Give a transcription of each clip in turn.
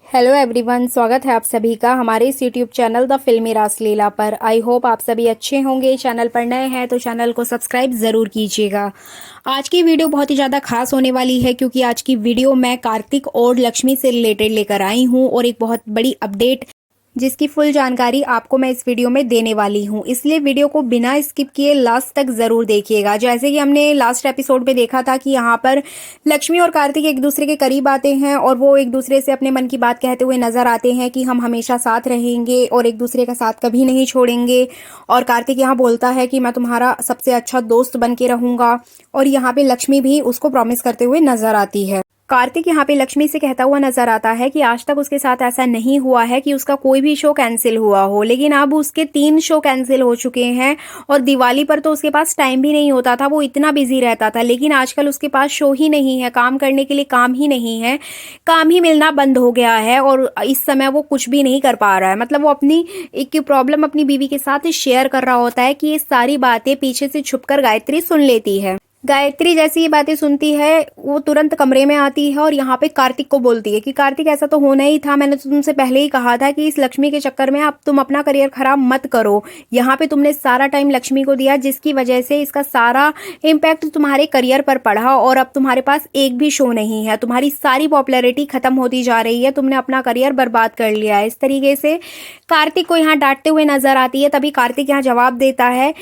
Hello everyone, स्वागत है आप सभी का हमारे इस यूट्यूब चैनल द फिल्मी रासलीला पर। आई होप आप सभी अच्छे होंगे। चैनल पर नए हैं तो चैनल को सब्सक्राइब ज़रूर कीजिएगा। आज की वीडियो बहुत ही ज़्यादा खास होने वाली है क्योंकि आज की वीडियो मैं कार्तिक और लक्ष्मी से रिलेटेड लेकर आई हूँ और एक बहुत बड़ी अपडेट जिसकी फुल जानकारी आपको मैं इस वीडियो में देने वाली हूँ। इसलिए वीडियो को बिना स्किप किए लास्ट तक ज़रूर देखिएगा। जैसे कि हमने लास्ट एपिसोड में देखा था कि यहाँ पर लक्ष्मी और कार्तिक एक दूसरे के करीब आते हैं और वो एक दूसरे से अपने मन की बात कहते हुए नजर आते हैं कि हम हमेशा साथ रहेंगे और एक दूसरे का साथ कभी नहीं छोड़ेंगे। और कार्तिक यहाँ बोलता है कि मैं तुम्हारा सबसे अच्छा दोस्त बन के रहूंगा और यहाँ पे लक्ष्मी भी उसको प्रॉमिस करते हुए नजर आती है। कार्तिक यहाँ पे लक्ष्मी से कहता हुआ नजर आता है कि आज तक उसके साथ ऐसा नहीं हुआ है कि उसका कोई भी शो कैंसिल हुआ हो, लेकिन अब उसके 3 शो कैंसिल हो चुके हैं और दिवाली पर तो उसके पास टाइम भी नहीं होता था, वो इतना बिजी रहता था। लेकिन आजकल उसके पास शो ही नहीं है, काम करने के लिए काम ही नहीं है, काम ही मिलना बंद हो गया है और इस समय वो कुछ भी नहीं कर पा रहा है। मतलब वो अपनी एक प्रॉब्लम अपनी बीवी के साथ शेयर कर रहा होता है कि ये सारी बातें पीछे से छुपकर गायत्री सुन लेती है। गायत्री जैसी ये बातें सुनती है वो तुरंत कमरे में आती है और यहाँ पे कार्तिक को बोलती है कि कार्तिक ऐसा तो होना ही था, मैंने तो तुमसे पहले ही कहा था कि इस लक्ष्मी के चक्कर में अब तुम अपना करियर खराब मत करो। यहाँ पे तुमने सारा टाइम लक्ष्मी को दिया जिसकी वजह से इसका सारा इम्पैक्ट तुम्हारे करियर पर पड़ा और अब तुम्हारे पास एक भी शो नहीं है, तुम्हारी सारी पॉपुलैरिटी खत्म होती जा रही है, तुमने अपना करियर बर्बाद कर लिया है। इस तरीके से कार्तिक को यहाँ डांटते हुए नजर आती है। तभी कार्तिक यहाँ जवाब देता है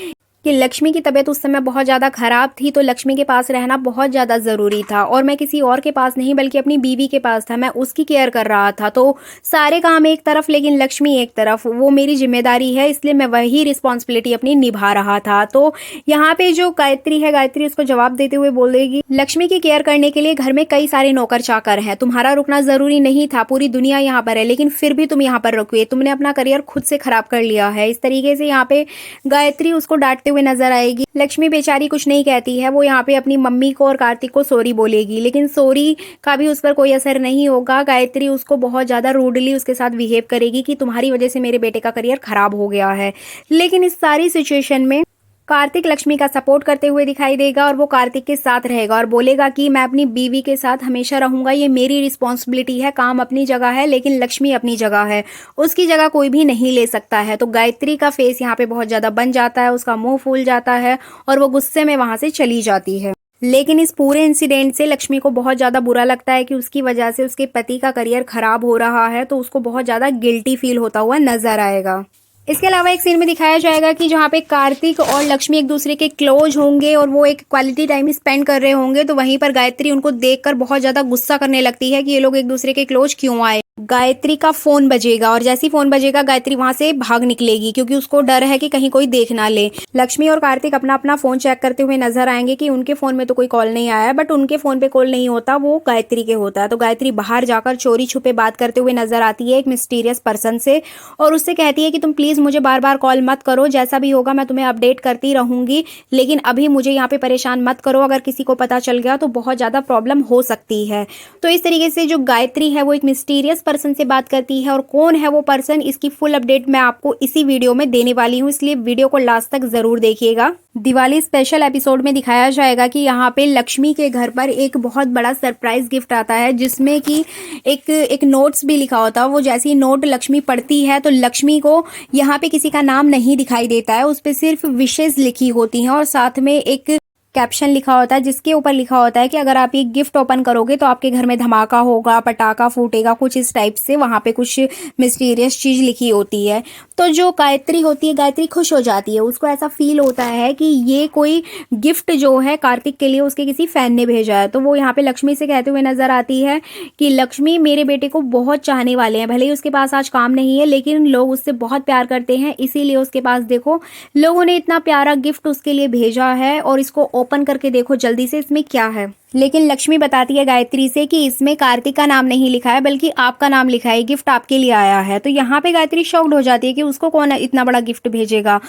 कि लक्ष्मी की तबीयत उस समय बहुत ज़्यादा खराब थी तो लक्ष्मी के पास रहना बहुत ज़्यादा ज़रूरी था और मैं किसी और के पास नहीं बल्कि अपनी बीवी के पास था, मैं उसकी केयर कर रहा था। तो सारे काम एक तरफ लेकिन लक्ष्मी एक तरफ, वो मेरी जिम्मेदारी है, इसलिए मैं वही रिस्पॉन्सिबिलिटी अपनी निभा रहा था। तो यहाँ पे जो गायत्री है, गायत्री उसको जवाब देते हुए बोलेगी, लक्ष्मी की केयर करने के लिए घर में कई सारे नौकर चाकर हैं, तुम्हारा रुकना ज़रूरी नहीं था, पूरी दुनिया यहाँ पर है लेकिन फिर भी तुम यहाँ पर रुके, तुमने अपना करियर खुद से खराब कर लिया है। इस तरीके से यहाँ पे गायत्री उसको डांटते हुए नजर आएगी। लक्ष्मी बेचारी कुछ नहीं कहती है, वो यहाँ पे अपनी मम्मी को और कार्तिक को सॉरी बोलेगी, लेकिन सॉरी का भी उस पर कोई असर नहीं होगा। गायत्री उसको बहुत ज्यादा रूडली उसके साथ बिहेव करेगी कि तुम्हारी वजह से मेरे बेटे का करियर खराब हो गया है। लेकिन इस सारी सिचुएशन में कार्तिक लक्ष्मी का सपोर्ट करते हुए दिखाई देगा और वो कार्तिक के साथ रहेगा और बोलेगा कि मैं अपनी बीवी के साथ हमेशा रहूंगा, ये मेरी रिस्पॉन्सिबिलिटी है, काम अपनी जगह है लेकिन लक्ष्मी अपनी जगह है, उसकी जगह कोई भी नहीं ले सकता है। तो गायत्री का फेस यहाँ पे बहुत ज्यादा बन जाता है, उसका मुंह फूल जाता है और वो गुस्से में वहां से चली जाती है। लेकिन इस पूरे इंसिडेंट से लक्ष्मी को बहुत ज़्यादा बुरा लगता है कि उसकी वजह से उसके पति का करियर खराब हो रहा है, तो उसको बहुत ज़्यादा गिल्टी फील होता हुआ नजर आएगा। इसके अलावा एक सीन में दिखाया जाएगा कि जहाँ पे कार्तिक और लक्ष्मी एक दूसरे के क्लोज होंगे और वो एक क्वालिटी टाइम स्पेंड कर रहे होंगे, तो वहीं पर गायत्री उनको देखकर बहुत ज्यादा गुस्सा करने लगती है कि ये लोग एक दूसरे के क्लोज क्यों आए। गायत्री का फोन बजेगा और जैसे ही फोन बजेगा गायत्री वहां से भाग निकलेगी क्योंकि उसको डर है कि कहीं कोई देख ना ले। लक्ष्मी और कार्तिक अपना अपना फोन चेक करते हुए नजर आएंगे कि उनके फोन में तो कोई कॉल नहीं आया, बट उनके फोन पे कॉल नहीं होता, वो गायत्री के होता है। तो गायत्री बाहर जाकर चोरी छुपे बात करते हुए नजर आती है एक मिस्टीरियस पर्सन से और उससे कहती है कि तुम प्लीज मुझे बार बार कॉल मत करो, जैसा भी होगा मैं तुम्हें अपडेट करती रहूंगी, लेकिन अभी मुझे यहाँ पे परेशान मत करो, अगर किसी को पता चल गया तो बहुत ज्यादा प्रॉब्लम हो सकती है। तो इस तरीके से जो गायत्री है वो एक मिस्टीरियस पर्सन से बात करती है और कौन है वो पर्सन, इसकी फुल अपडेट मैं आपको इसी वीडियो में देने वाली हूँ, इसलिए वीडियो को लास्ट तक जरूर देखिएगा। दिवाली स्पेशल एपिसोड में दिखाया जाएगा कि यहाँ पे लक्ष्मी के घर पर एक बहुत बड़ा सरप्राइज गिफ्ट आता है जिसमें कि एक नोट्स भी लिखा होता है। वो जैसी नोट लक्ष्मी पढ़ती है तो लक्ष्मी को यहाँ पे किसी का नाम नहीं दिखाई देता है, उस पर सिर्फ विशेष लिखी होती हैं और साथ में एक कैप्शन लिखा होता है जिसके ऊपर लिखा होता है कि अगर आप ये गिफ्ट ओपन करोगे तो आपके घर में धमाका होगा, पटाखा फूटेगा, कुछ इस टाइप से वहां पे कुछ मिस्टीरियस चीज लिखी होती है। तो जो गायत्री होती है, गायत्री खुश हो जाती है, उसको ऐसा फील होता है कि ये कोई गिफ्ट जो है कार्तिक के लिए उसके किसी फैन ने भेजा है। तो वो यहाँ पे लक्ष्मी से कहते हुए नजर आती है कि लक्ष्मी मेरे बेटे को बहुत चाहने वाले हैं, भले ही उसके पास आज काम नहीं है लेकिन लोग उससे बहुत प्यार करते हैं, इसीलिए उसके पास देखो लोगों ने इतना प्यारा गिफ्ट उसके लिए भेजा है और इसको ओपन करके देखो जल्दी से इसमें क्या है। लेकिन लक्ष्मी बताती है गायत्री से कि इसमें कार्तिक का नाम नहीं लिखा है बल्कि आपका नाम लिखा है, गिफ्ट आपके लिए आया है। तो यहाँ पे गायत्री शॉक्ड हो जाती है कि उसको कौन इतना बड़ा गिफ्ट भेजेगा,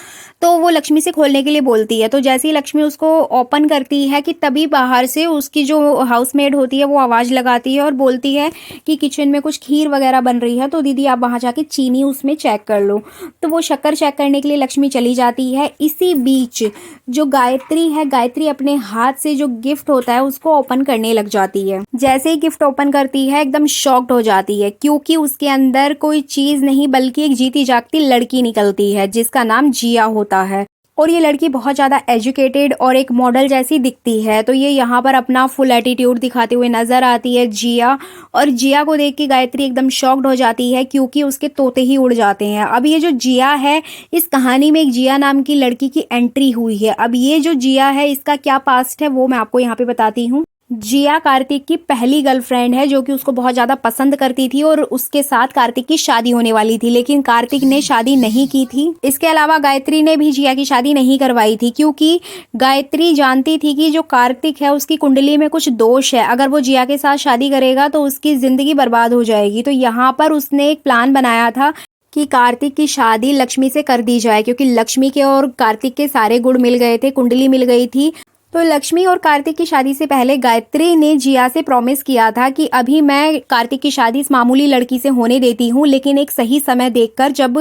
तो वो लक्ष्मी से खोलने के लिए बोलती है। तो जैसे ही लक्ष्मी उसको ओपन करती है कि तभी बाहर से उसकी जो हाउसमेड होती है वो आवाज लगाती है और बोलती है कि किचन में कुछ खीर वगैरह बन रही है, तो दीदी आप वहां जाके चीनी उसमें चेक कर लो। तो वो शक्कर चेक करने के लिए लक्ष्मी चली जाती है। इसी बीच जो गायत्री है, गायत्री अपने हाथ से जो गिफ्ट होता है उसको को ओपन करने लग जाती है। जैसे ही गिफ्ट ओपन करती है एकदम शॉक्ड हो जाती है, क्योंकि उसके अंदर कोई चीज नहीं बल्कि एक जीती जागती लड़की निकलती है जिसका नाम जिया होता है। और ये लड़की बहुत ज़्यादा एजुकेटेड और एक मॉडल जैसी दिखती है। तो ये यहाँ पर अपना फुल एटीट्यूड दिखाते हुए नजर आती है जिया। और जिया को देख के गायत्री एकदम शॉक्ड हो जाती है, क्योंकि उसके तोते ही उड़ जाते हैं। अब ये जो जिया है, इस कहानी में एक जिया नाम की लड़की की एंट्री हुई है। अब ये जो जिया है इसका क्या पास्ट है वो मैं आपको यहाँ पे बताती हूँ। जिया कार्तिक की पहली गर्लफ्रेंड है, जो कि उसको बहुत ज़्यादा पसंद करती थी और उसके साथ कार्तिक की शादी होने वाली थी, लेकिन कार्तिक ने शादी नहीं की थी। इसके अलावा गायत्री ने भी जिया की शादी नहीं करवाई थी, क्योंकि गायत्री जानती थी कि जो कार्तिक है उसकी कुंडली में कुछ दोष है। अगर वो जिया के साथ शादी करेगा तो उसकी ज़िंदगी बर्बाद हो जाएगी। तो यहाँ पर उसने एक प्लान बनाया था कि कार्तिक की शादी लक्ष्मी से कर दी जाए, क्योंकि लक्ष्मी के और कार्तिक के सारे गुण मिल गए थे, कुंडली मिल गई थी। तो लक्ष्मी और कार्तिक की शादी से पहले गायत्री ने जिया से प्रॉमिस किया था कि अभी मैं कार्तिक की शादी इस मामूली लड़की से होने देती हूँ, लेकिन एक सही समय देखकर जब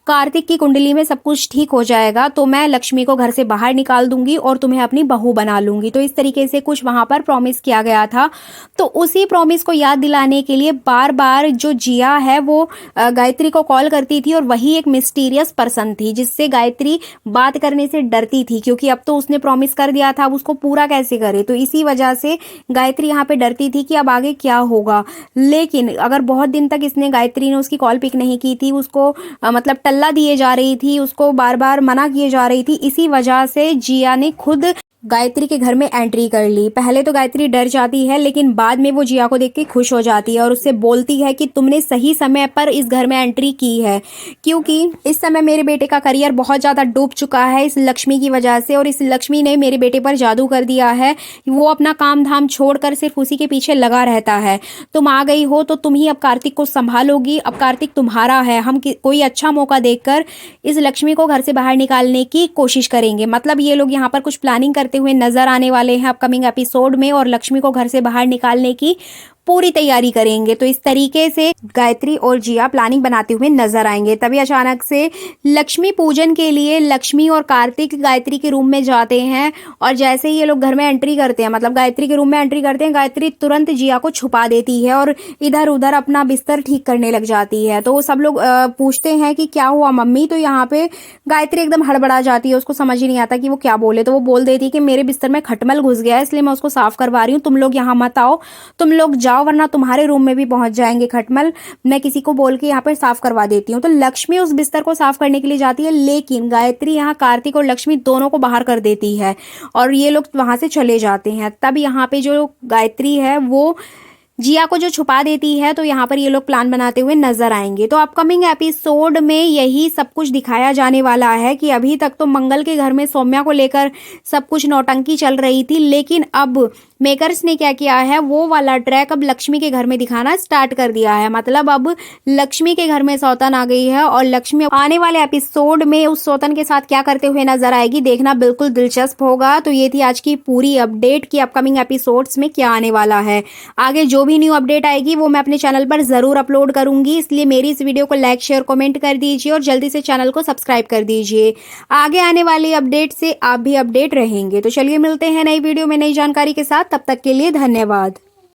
कार्तिक की कुंडली में सब कुछ ठीक हो जाएगा तो मैं लक्ष्मी को घर से बाहर निकाल दूंगी और तुम्हें अपनी बहू बना लूंगी। तो इस तरीके से कुछ वहां पर प्रॉमिस किया गया था। तो उसी प्रॉमिस को याद दिलाने के लिए बार बार जो जिया है वो गायत्री को कॉल करती थी, और वही एक मिस्टीरियस पर्सन थी जिससे गायत्री बात करने से डरती थी, क्योंकि अब तो उसने प्रॉमिस कर दिया था, उसको पूरा कैसे करे। तो इसी वजह से गायत्री यहाँ पे डरती थी कि अब आगे क्या होगा। लेकिन अगर बहुत दिन तक इसने गायत्री ने उसकी कॉल पिक नहीं की थी, उसको मतलब टल्ला दिए जा रही थी, उसको बार बार मना किए जा रही थी, इसी वजह से जिया ने खुद गायत्री के घर में एंट्री कर ली। पहले तो गायत्री डर जाती है, लेकिन बाद में वो जिया को देख के खुश हो जाती है और उससे बोलती है कि तुमने सही समय पर इस घर में एंट्री की है, क्योंकि इस समय मेरे बेटे का करियर बहुत ज़्यादा डूब चुका है इस लक्ष्मी की वजह से, और इस लक्ष्मी ने मेरे बेटे पर जादू कर दिया है। वो अपना काम धाम छोड़कर सिर्फ उसी के पीछे लगा रहता है। तुम आ गई हो तो तुम ही अब कार्तिक को संभालोगी, अब कार्तिक तुम्हारा है। हम कोई अच्छा मौका देखकर इस लक्ष्मी को घर से बाहर निकालने की कोशिश करेंगे। मतलब ये लोग यहाँ पर कुछ प्लानिंग करते हुए नजर आने वाले हैं अपकमिंग एपिसोड में, और लक्ष्मी को घर से बाहर निकालने की पूरी तैयारी करेंगे। तो इस तरीके से गायत्री और जिया प्लानिंग बनाते हुए नजर आएंगे। तभी अचानक से लक्ष्मी पूजन के लिए लक्ष्मी और कार्तिक गायत्री के रूम में जाते हैं, और जैसे ही ये लोग घर में एंट्री करते हैं, मतलब गायत्री के रूम में एंट्री करते हैं, गायत्री तुरंत जिया को छुपा देती है और इधर उधर अपना बिस्तर ठीक करने लग जाती है। तो वो सब लोग पूछते हैं कि क्या हुआ मम्मी। तो यहाँ पे गायत्री एकदम हड़बड़ा जाती है, उसको समझ ही नहीं आता कि वो क्या बोले। तो वो बोल देती है कि मेरे बिस्तर में खटमल घुस गया है, इसलिए मैं उसको साफ करवा रही हूँ, तुम लोग यहाँ मत आओ, तुम लोग जाओ वरना तुम्हारे रूम में भी पहुंच जाएंगे खटमल। मैं किसी को बोल के यहाँ पर साफ करवा देती हूँ। तो लक्ष्मी उस बिस्तर को साफ करने के लिए जाती है, लेकिन गायत्री यहाँ कार्तिक और लक्ष्मी दोनों को बाहर कर देती है और ये लोग वहां से चले जाते हैं। तब यहाँ पे जो गायत्री है वो जिया को जो छुपा देती है, तो यहाँ पर ये लोग प्लान बनाते हुए नजर आएंगे। तो अपकमिंग एपिसोड में यही सब कुछ दिखाया जाने वाला है कि अभी तक तो मंगल के घर में सौम्या को लेकर सब कुछ नौटंकी चल रही थी, लेकिन अब मेकर्स ने क्या किया है वो वाला ट्रैक अब लक्ष्मी के घर में दिखाना स्टार्ट कर दिया है। मतलब अब लक्ष्मी के घर में सौतन आ गई है, और लक्ष्मी आने वाले एपिसोड में उस सौतन के साथ क्या करते हुए नजर आएगी, देखना बिल्कुल दिलचस्प होगा। तो ये थी आज की पूरी अपडेट कि अपकमिंग एपिसोड्स में क्या आने वाला है। आगे जो भी न्यू अपडेट आएगी वो मैं अपने चैनल पर जरूर अपलोड करूंगी, इसलिए मेरी इस वीडियो को लाइक शेयर कमेंट कर दीजिए और जल्दी से चैनल को सब्सक्राइब कर दीजिए। आगे आने वाली अपडेट से आप भी अपडेट रहेंगे। तो चलिए मिलते हैं नई वीडियो में नई जानकारी के साथ, तब तक के लिए धन्यवाद।